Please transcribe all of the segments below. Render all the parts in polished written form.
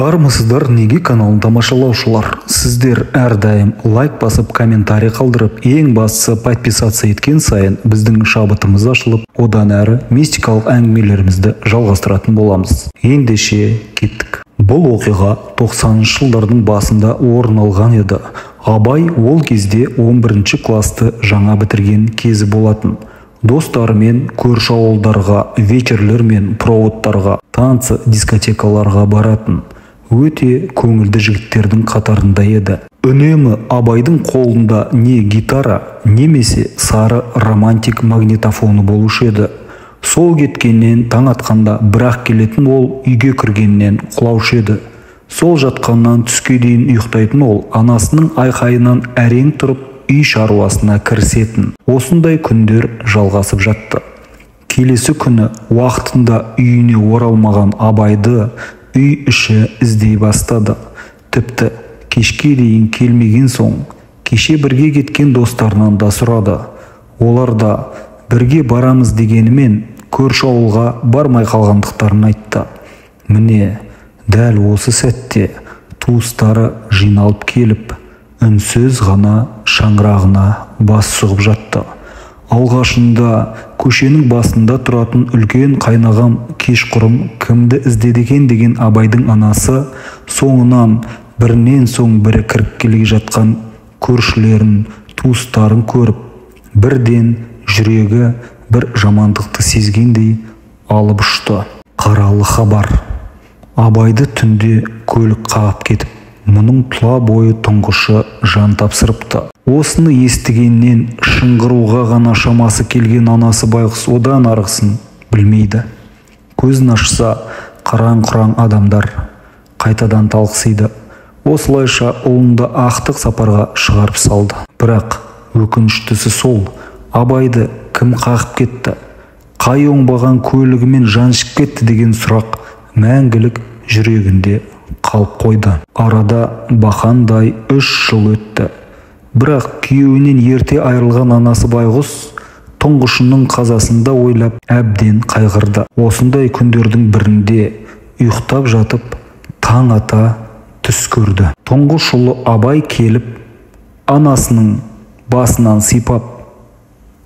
Армысыздар неге каналын тамашалаушылар. Сіздер әрдайым лайк басып, комментарий қалдырып, ең бастысы подписация еткен сайын біздің шабытымыз ашылып, одан әрі мистикалық әңгімелерімізді жалғастыратын боламыз. Ендеше кеттік. Бұл оқиға 90-шы жылдардың басында орын алған еді. Абай ол кезде 11-ші класты жаңа бітірген кезі болатын. Достарымен көрші ауылдарға, вечерлер мен проводтарға, танцы дискотекаларға баратын. Өте көңілді жігіттердің қатарында еді. Үнемі Абайдың қолында не гитара, немесе сары романтик магнитофоны болушы еді. Сол кеткеннен таң атқанда бірақ келетін ол үйге кіргеннен құлаушы еді. Сол жатқаннан түске дейін ұйықтайтын ол анасының айқайынан әрең тұрып үй шаруасына кірісетін. Осындай күндер жалғасып жатты. Келесі күні уақытында үйіне оралмаған Абайды үй іші іздей бастады. Тіпті кешке дейін келмеген соң, кеше бірге кеткен достарынан да сұрады. Олар да бірге барамыз дегенімен көрші ауылға бармай қалғандықтарын айтты. Міне, дәл осы сәтте туыстары жиналып келіп, үнсіз ғана шаңырағына бас сұғып жатты. Алғашында көшенің басында тұратын үлкен қайнаған кешқұрым кімді іздеді екен деген Абайдың анасы, соңынан бірінен соң бірі кіріп келе жатқан көршілерін, туыстарын көріп, бірден жүрегі бір жамандықты сезгендей алып ұшты. Қаралы хабар. Абайды түнде көлік қағып кетіп, мұның тұла бойы тұңғышы жан тапсырыпты. Осыны естігеннен шыңғыруға ғана шамасы келген анасы байғұс одан арғысын білмейді. Көзін ашса, қараң-құраң адамдар қайтадан талықсиды. Осылайша ұлында ақтық сапарға шығарып салды. Бірақ өкініштісі сол, Абайды кім қағып кетті? Қай оңбаған көлігімен жаншып кетті деген сұрақ мәңгілік жүрегінде қалып қойды. Арада бақандай 3 жыл өтті. Бірақ күйеуінен ерте айырылған анасы байғұс тұңғышының қазасында ойлап әбден қайғырды. Осындай күндердің бірінде ұйықтап жатып таң ата түс көрді. Тұңғыш ұлы Абай келіп анасының басынан сипап,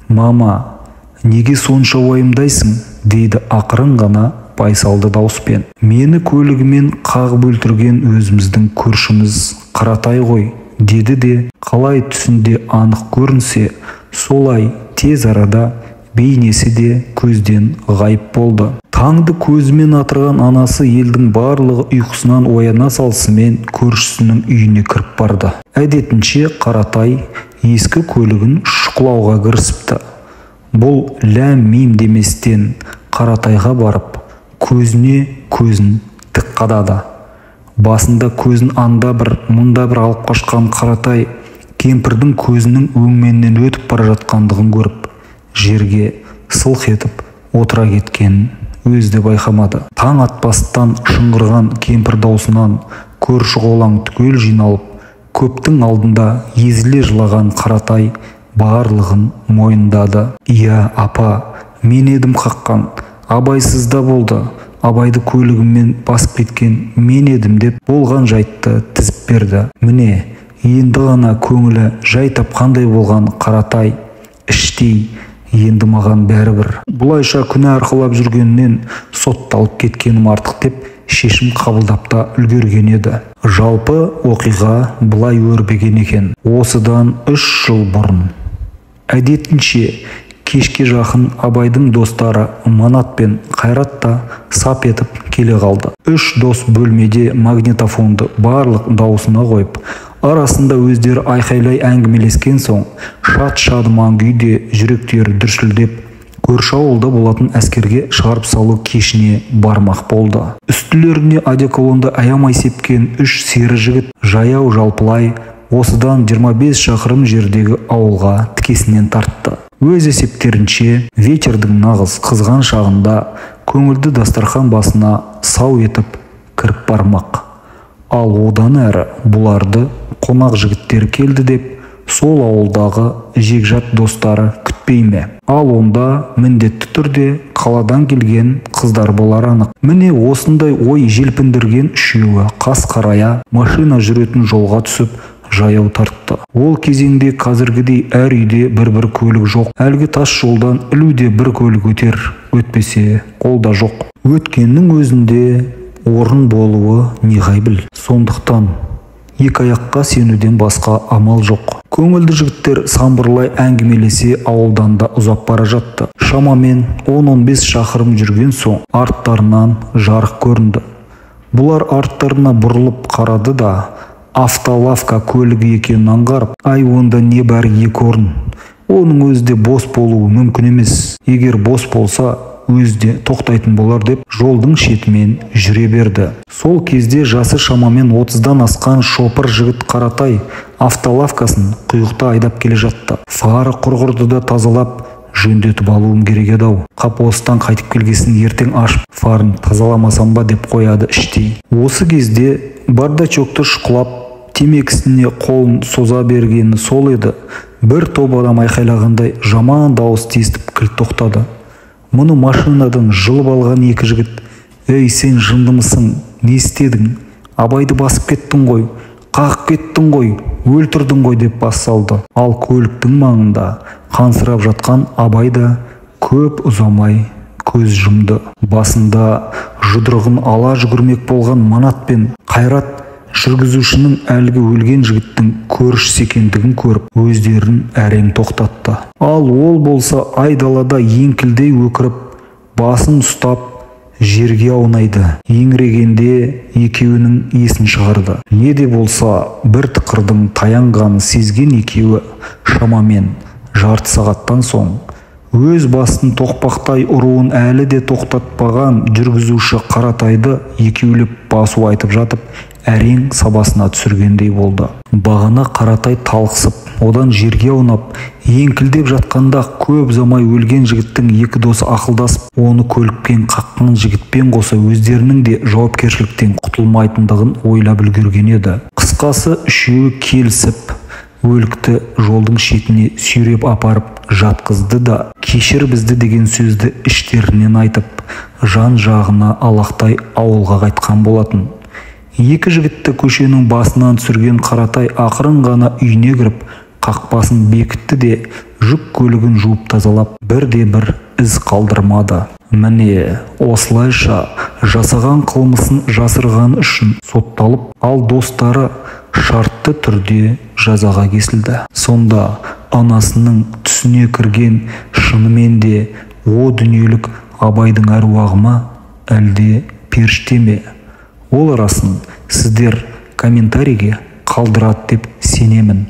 «Мама, неге сонша уайымдайсың?» дейді ақырын ғана байсалды дауыспен. «Мені көлігімен қағып өлтірген өзіміздің көршіміз Қаратай ғой», деді де қалай түсінде анық көрінсе, солай тез арада бейнесі де көзден ғайып болды. Таңды көзімен атырған анасы елдің барлығы ұйқысынан ояна салысымен көршісінің үйіне кіріп барды. Әдетінше Қаратай ескі көлігін шұқылауға кірісіпті. Бұл ләм-мим деместен Қаратайға барып, көзіне көзін тік қадады. Басында көзін анда бір, мұнда бір алып қашқан Қаратай кемпірдің көзінің өңменнен өтіп бара жатқандығын көріп, жерге сылқ етіп отыра кеткенін өзі де байқамады. Таң атпастан шыңғырған кемпір даусынан көрші қолаң түгел жиналып, көптің алдында езіле жылаған Қаратай барлығын мойындады. «Иә, апа, мен едім қаққан, абайсызда болды. Абайды көлігіммен басып кеткен мен едім» деп болған жайтты тізіп берді. Міне, енді ғана көңілі жай тапқандай болған Қаратай іштей енді маған бәрібір, бұлайша күнә арқылап жүргеннен сотталып кеткенім артық деп шешім қабылдап та үлгерген еді. Жалпы оқиға бұлай өрбіген екен. Осыдан 3 жыл бұрын. Әдетінше кешке жақын Абайдың достары Манат пен Қайрат та сап етіп келе қалды. 3 дос бөлмеде магнитофонды барлық даусына қойып, арасында өздері айқайлай әңгімелескен соң, шат-шадыман күйде жүректері дүрсілдеп, көрші ауылда болатын әскерге шығарып салу кешіне бармақ болды. Үстілеріне одеколонды аямай сепкен 3 сері жігіт жаяу жалпылай осыдан 25 шақырым жердегі ауылға тікесінен тартты. Өз есептерінше вечердің нағыз қызған шағында көңілді дастархан басына сау етіп кіріп бармақ. Ал одан әрі бұларды қонақ жігіттер келді деп сол ауылдағы жекжат достары күтті. күтпей ме? Ал онда міндетті түрде қаладан келген қыздар болар анық. Міне осындай ой желпіндірген үшеуі қас қарая машина жүретін жолға түсіп жаяу тартты. Ол кезеңде қазіргідей әр үйде бір көлік жоқ. Әлгі тас жолдан ілуде бір көлік өтпесе қолда жоқ. Өткеннің өзінде орын болуы неғай біл. Сондықтан екі аяққа сенуден басқа амал жоқ. Көңілді жігіттер самбырлай әңгімелесе ауылдан да ұзап бара жатты. Шамамен 10-15 шақырым жүрген соң арттарынан жарық көрінді. Бұлар арттарына бұрылып қарады да автолавка көлігі екенін аңғарып, ай онда не бәрі 2 орын. Оның өзде бос болуы мүмкін емес. Егер бос болса, өзде тоқтайтын болар деп жолдың шетімен жүре берді. Сол кезде жасы шамамен 30-дан асқан шопыр жігіт Қаратай автолавкасын құйықта айдап келе жатты. Фары құрғырды да тазалап, жөндетіп алуым керек еді-ау. Қап осыдан қайтып келгесін ертең ашып, фарын тазаламасам ба деп қояды іштей. Осы кезде бардачокты шұқылап, темекісіне қолын соза бергені сол еді. Бір топ адам айқайлағандай жаман дауыс естіп кілт тоқтады. Мұны машинадан жылып алған екі жігіт: "Ей, сен жындымысың? Не істедің? Абайды басып кеттің ғой, қағып кеттің ғой, өлтірдің ғой" деп бас салды. Ал көліктің маңында қансырап жатқан Абай да көп ұзамай көз жұмды. Басында жұдырығын ала жүгірмек болған Манат пен Қайрат жүргізушінің әлгі өлген жігіттің көршісі екендігін көріп, өздерін әрең тоқтатты. Ал ол болса айдалада еңкілдей өкіріп, басын ұстап, жерге аунайды. Еңірегенде екеуінің есін шығарды. Не де болса, бір тықырдың таянғанын сезген екеуі шамамен жарты сағаттан соң өз басын тоқпақтай ұруын әлі де тоқтатпаған жүргізуші Қаратайды екеулеп басу айтып жатып, әрең сабасына түсіргендей болды. Бағана Қаратай талықсып, одан жерге аунап, еңкілдеп жатқанда көп ұзамай өлген жігіттің екі досы ақылдасып, оны көлікпен қаққан жігітпен қоса өздерінің де жауапкершіліктен құтылмайтындығын ойлап үлгерген еді. Қысқасы үшеуі келісіп, өлікті жолдың шетіне сүйреп апарып жатқызды да "Кешір бізді" деген сөзді іштерінен айтып, жан жағына алақтай ауылға қайтқан болатын. Екі жігітті көшенің басынан түсірген Қаратай ақырын ғана үйіне кіріп, қақпасын бекітті де жүк көлігін жуып тазалап, бірде-бір із қалдырмады. Міне осылайша жасаған қылмысын жасырған үшін сотталып, ал достары шартты түрде жазаға кесілді. Сонда анасының түсіне кірген шынымен де о дүниелік Абайдың әруағы ма, әлде періште ме? Ол арасын сіздер комментарийге қалдырады деп сенемін.